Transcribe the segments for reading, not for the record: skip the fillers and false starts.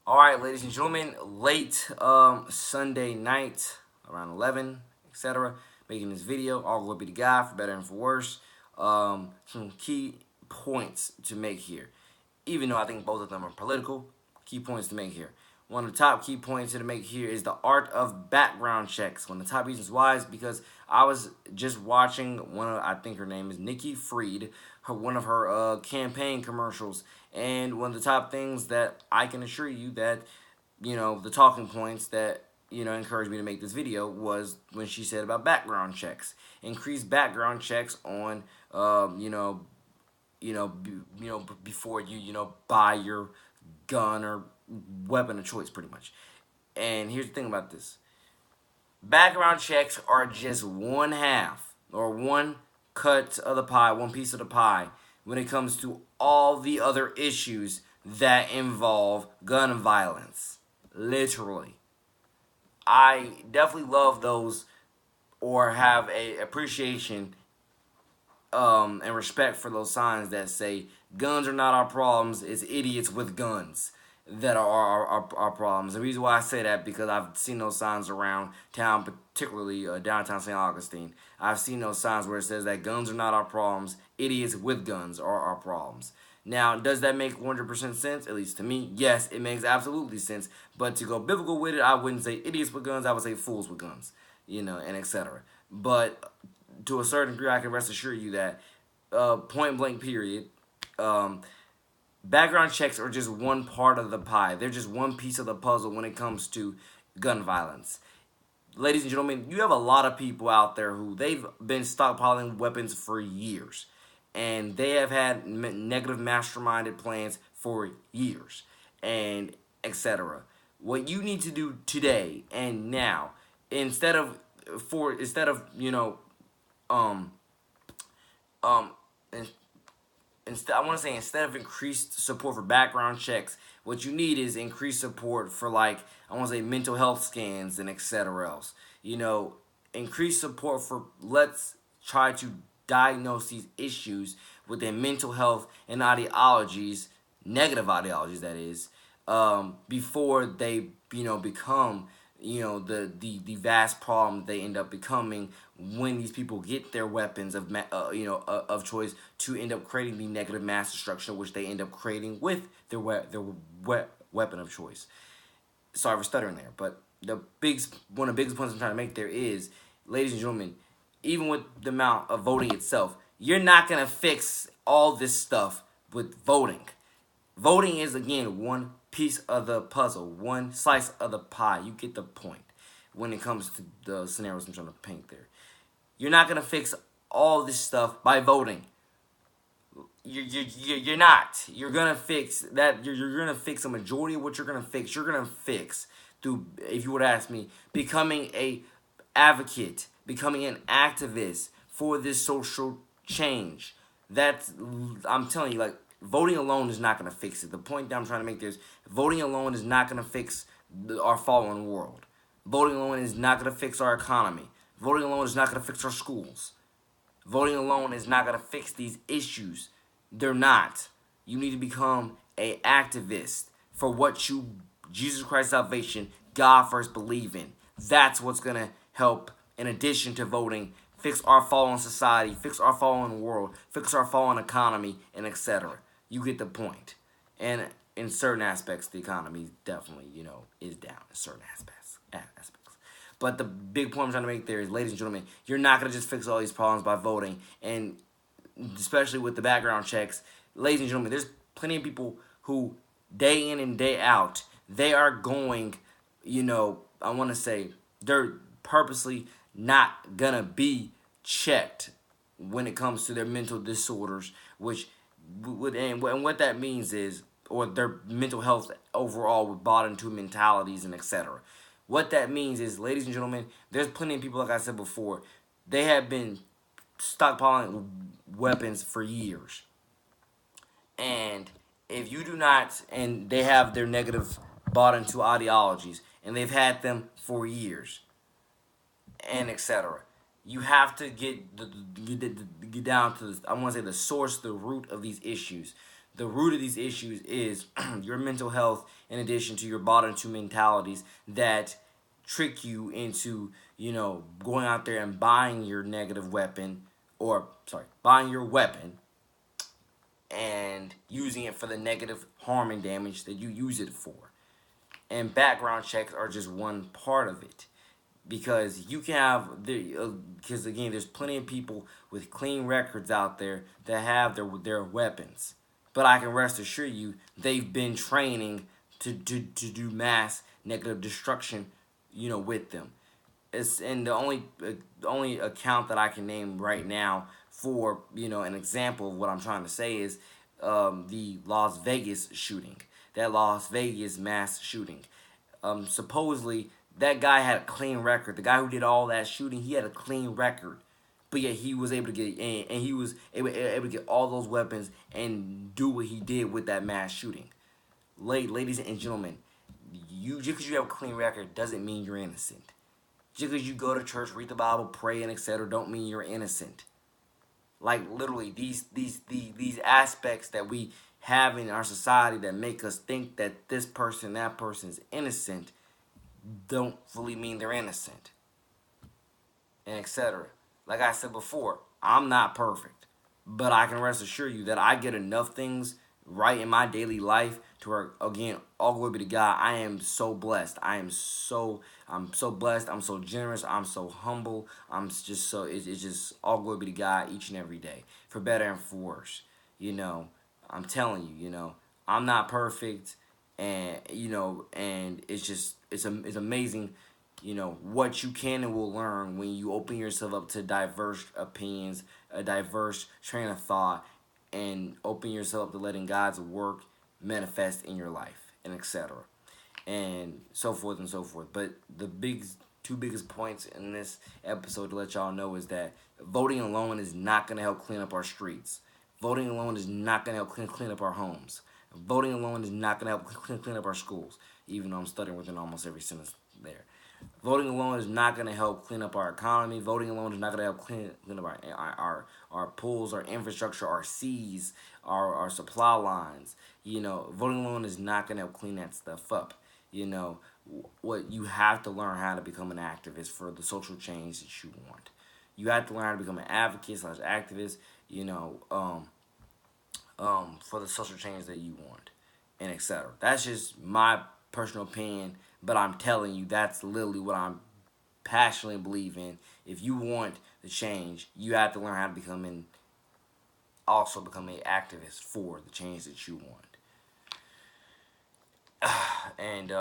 All right, ladies and gentlemen, late Sunday night, around 11, etc. Making this video. All glory be to God, for better and for worse. Some key points to make here. Even though I think both of them are political, key points to make here. One of the top key points to make here is the art of background checks. One of the top reasons why is because I was just watching I think her name is Nikki Fried, one of her campaign commercials, and one of the top things that I can assure you that, the talking points that, encouraged me to make this video was when she said about background checks. Increase background checks on, before you, buy your gun or weapon of choice, pretty much. And here's the thing about this. Background checks are just one half or one cut of the pie, one piece of the pie when it comes to all the other issues that involve gun violence. Literally. I definitely love those, or have a appreciation and respect for those signs that say guns are not our problems, it's idiots with guns that are our problems. The reason why I say that because I've seen those signs around town, particularly downtown St. Augustine. I've seen those signs where it says that guns are not our problems, idiots with guns are our problems. Now, does that make 100% sense? At least to me, yes, it makes absolutely sense. But to go biblical with it, I wouldn't say idiots with guns, I would say fools with guns, and etc. But to a certain degree, I can rest assure you that point blank period, background checks are just one part of the pie. They're just one piece of the puzzle when it comes to gun violence. Ladies and gentlemen, you have a lot of people out there who they've been stockpiling weapons for years, and they have had negative masterminded plans for years, and etc. What you need to do today and now, instead of um um instead, I want to say, instead of increased support for background checks, what you need is increased support for, like, I want to say, mental health scans and etc. else. Increased support for, let's try to diagnose these issues within mental health and ideologies, negative ideologies that is, before they become the vast problem they end up becoming when these people get their weapons of choice to end up creating the negative mass destruction which they end up creating with their weapon of choice. Sorry for stuttering there, but one of the biggest points I'm trying to make there is, ladies and gentlemen, even with the amount of voting itself, you're not gonna fix all this stuff with voting. Voting is, again, one piece of the puzzle, one slice of the pie. You get the point when it comes to the scenarios I'm trying to paint there. You're not going to fix all this stuff by voting. You're not. You're going to fix that. You're going to fix a majority of what you're going to fix. You're going to fix through, if you would ask me, becoming a advocate, becoming an activist for this social change. I'm telling you, like, voting alone is not going to fix it. The point that I'm trying to make is voting alone is not going to fix our fallen world. Voting alone is not going to fix our economy. Voting alone is not going to fix our schools. Voting alone is not going to fix these issues. They're not. You need to become a activist for what Jesus Christ salvation, God first believe in. That's what's going to help, in addition to voting, fix our fallen society, fix our fallen world, fix our fallen economy, and etc. You get the point. And in certain aspects, the economy definitely, is down in certain aspects. But the big point I'm trying to make there is, ladies and gentlemen, you're not going to just fix all these problems by voting. And especially with the background checks, ladies and gentlemen, there's plenty of people who, day in and day out, they are going, I want to say, they're purposely not going to be checked when it comes to their mental disorders, which and what that means is, or their mental health overall with bought into mentalities and etc. What that means is, ladies and gentlemen, there's plenty of people, like I said before, they have been stockpiling weapons for years. And if you do not, and they have their negative bought into ideologies, and they've had them for years, and etc. You have to get down to, I want to say, the source, the root of these issues. The root of these issues is your mental health, in addition to your bottom two mentalities that trick you into, going out there and buying your negative weapon, or sorry, buying your weapon and using it for the negative harm and damage that you use it for. And background checks are just one part of it, because you can have because again, there's plenty of people with clean records out there that have their weapons, but I can rest assure you they've been training to do mass negative destruction, with them. It's and the only account that I can name right now for an example of what I'm trying to say is the Las Vegas shooting, that Las Vegas mass shooting. Supposedly that guy had a clean record. The guy who did all that shooting, he had a clean record, but yet he was able to get in, and he was able to get all those weapons and do what he did with that mass shooting. Ladies and gentlemen, you just because you have a clean record doesn't mean you're innocent. Just because you go to church, read the Bible, pray, and etc., don't mean you're innocent. Like literally, these aspects that we have in our society that make us think that this person, that person is innocent, don't fully mean they're innocent, and etc. Like I said before, I'm not perfect, but I can rest assure you that I get enough things right in my daily life to where, again, all glory be to God. I am so blessed. I'm so blessed. I'm so generous. I'm so humble. I'm just so it's just all glory be to God each and every day, for better and for worse. You know, I'm telling you, I'm not perfect, and it's amazing, what you can and will learn when you open yourself up to diverse opinions, a diverse train of thought, and open yourself up to letting God's work manifest in your life, and etc., and so forth and so forth. But the two biggest points in this episode to let y'all know is that voting alone is not going to help clean up our streets. Voting alone is not going to help clean up our homes. Voting alone is not going to help clean up our schools, even though I'm stuttering within almost every sentence there. Voting alone is not going to help clean up our economy. Voting alone is not going to help clean up our pools, our infrastructure, our seas, our supply lines. Voting alone is not going to help clean that stuff up. What you have to learn how to become an activist for the social change that you want. You have to learn how to become an advocate slash activist. For the social change that you want, and etc. That's just my personal opinion, but I'm telling you that's literally what I'm passionately believe in. If you want the change, you have to learn how to become an activist for the change that you want. And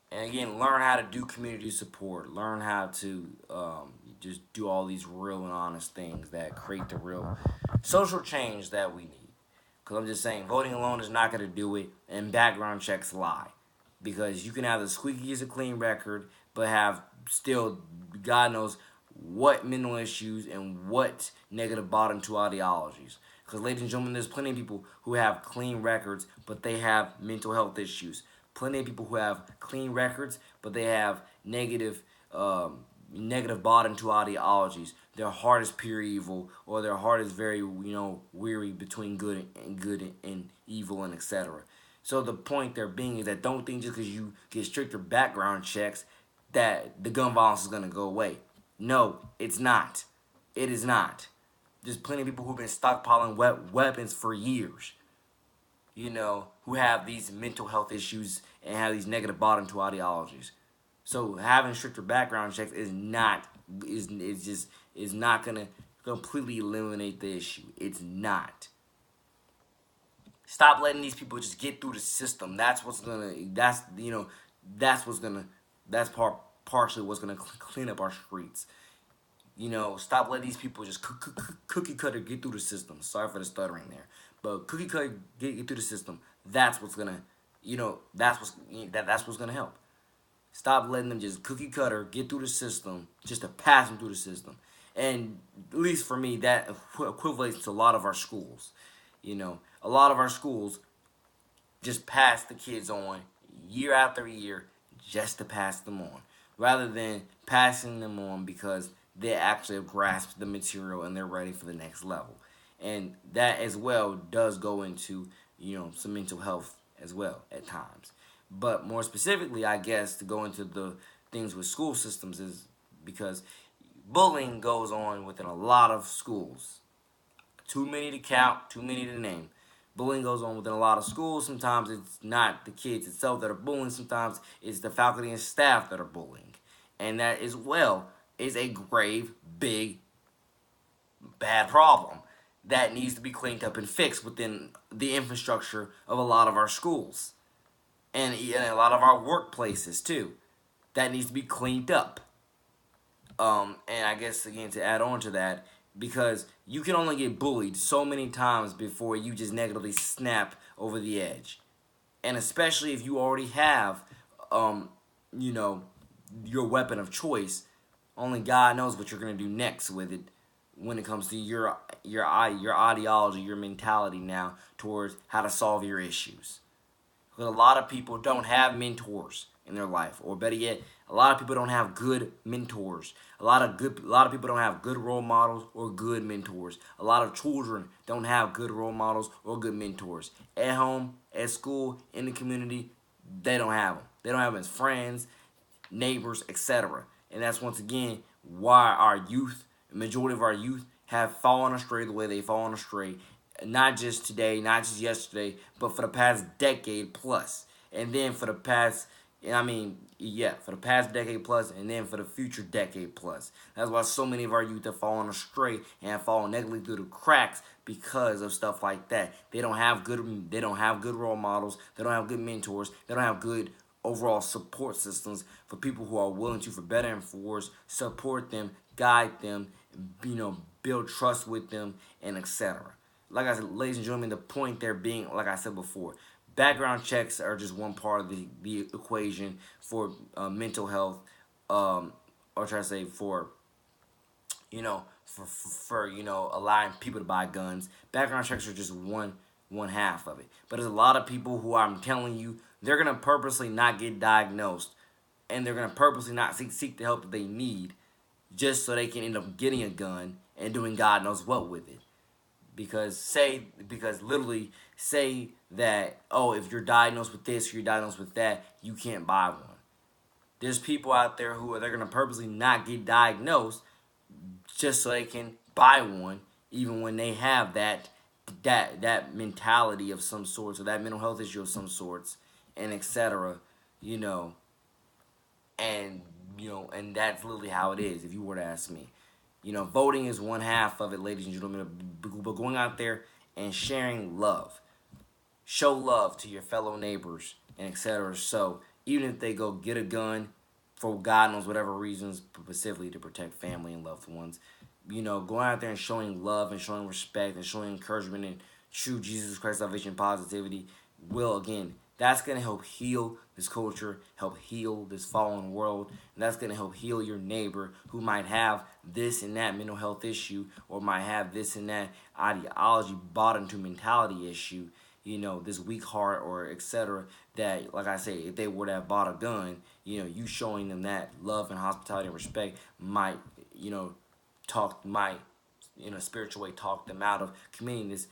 and again, learn how to do community support. Learn how to just do all these real and honest things that create the real social change that we need. Because I'm just saying, voting alone is not going to do it, and background checks lie. Because you can have the squeakiest of clean record, but have still, God knows, what mental issues and what negative bottom two ideologies. Because, ladies and gentlemen, there's plenty of people who have clean records, but they have mental health issues. Plenty of people who have clean records, but they have negative bottom two ideologies. Their heart is pure evil, or their heart is very, weary between good and evil, and etc. So the point there being is that don't think just because you get stricter background checks that the gun violence is gonna go away. No, it's not. It is not. There's plenty of people who've been stockpiling weapons for years, who have these mental health issues and have these negative bottom two ideologies. So having stricter background checks is not gonna completely eliminate the issue. It's not. Stop letting these people just get through the system. That's partially what's gonna clean up our streets. Stop letting these people just cookie cutter get through the system. Sorry for the stuttering there, but cookie cutter get through the system. That's what's gonna, that's what's gonna help. Stop letting them just cookie cutter get through the system just to pass them through the system. And at least for me, that equates to a lot of our schools. A lot of our schools just pass the kids on year after year just to pass them on, rather than passing them on because they actually have grasped the material and they're ready for the next level. and that as well does go into some mental health as well at times. But more specifically, I guess to go into the things with school systems is because bullying goes on within a lot of schools. Too many to count, too many to name. Bullying goes on within a lot of schools. Sometimes it's not the kids itself that are bullying. Sometimes it's the faculty and staff that are bullying. And that as well is a grave, big, bad problem that needs to be cleaned up and fixed within the infrastructure of a lot of our schools and a lot of our workplaces too. That needs to be cleaned up. And I guess again to add on to that, because you can only get bullied so many times before you just negatively snap over the edge, and especially if you already have, um, you know, your weapon of choice. Only God knows what you're gonna do next with it when it comes to your ideology, your mentality now towards how to solve your issues. Because a lot of people don't have mentors in their life, or better yet, a lot of people don't have good mentors. A lot of people don't have good role models or good mentors. A lot of children don't have good role models or good mentors at home, at school, in the community. They don't have them. They don't have them as friends, neighbors, etc. And that's once again why our youth, the majority of our youth, have fallen astray the way they've fallen astray. Not just today, not just yesterday, but for the past decade plus. And then for the past, I mean, yeah, for the past decade plus, and then for the future decade plus. That's why so many of our youth have fallen astray and have fallen negatively through the cracks because of stuff like that. They don't have good. They don't have good role models. They don't have good mentors. They don't have good overall support systems for people who are willing to, for better and for worse, support them, guide them, build trust with them, and etc. Like I said, ladies and gentlemen, the point there being, like I said before, background checks are just one part of the equation for mental health, or try to say for allowing people to buy guns. Background checks are just one half of it. But there's a lot of people who, I'm telling you, they're gonna purposely not get diagnosed, and they're gonna purposely not seek the help that they need, just so they can end up getting a gun and doing God knows what with it. Because literally say that, oh, if you're diagnosed with this or you're diagnosed with that, you can't buy one. There's people out there who they're gonna purposely not get diagnosed just so they can buy one, even when they have that mentality of some sorts, or that mental health issue of some sorts, and etc. You know, and and that's literally how it is. If you were to ask me, voting is one half of it, ladies and gentlemen. But going out there and sharing love, show love to your fellow neighbors, and etc. So even if they go get a gun for God knows whatever reasons, specifically to protect family and loved ones, going out there and showing love and showing respect and showing encouragement and true Jesus Christ salvation positivity will, again, that's going to help heal this culture, help heal this fallen world, and that's going to help heal your neighbor who might have this and that mental health issue, or might have this and that ideology bought into mentality issue, this weak heart or etc. That, like I say, if they were to have bought a gun, you showing them that love and hospitality and respect might, might, in a spiritual way, talk them out of committing this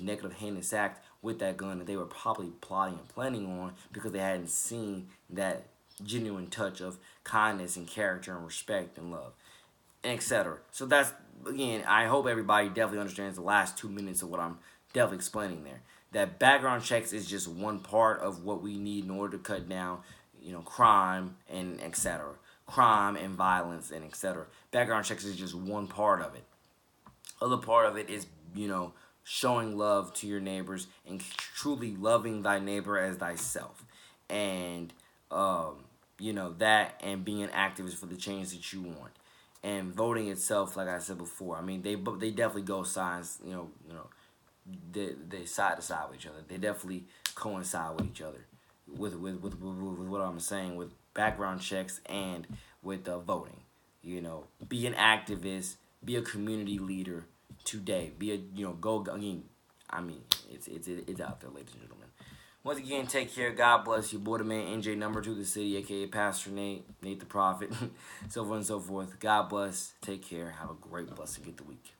negative heinous act with that gun that they were probably plotting and planning on, because they hadn't seen that genuine touch of kindness and character and respect and love, and etc. So that's, again, I hope everybody definitely understands the last 2 minutes of what I'm definitely explaining there. That background checks is just one part of what we need in order to cut down, crime and etc. Crime and violence and etc. Background checks is just one part of it. Other part of it is, showing love to your neighbors and truly loving thy neighbor as thyself. And, that, and being an activist for the change that you want. And voting itself, like I said before, I mean, they definitely go sides, they side to side with each other. They definitely coincide with each other, with what I'm saying, with background checks and with voting. Be an activist, be a community leader today. Be a go. I mean, it's out there, ladies and gentlemen. Once again, take care. God bless you. Boy, the man, NJ number 2 the city, aka Pastor Nate the Prophet, so on and so forth. God bless. Take care. Have a great, blessed, get the week.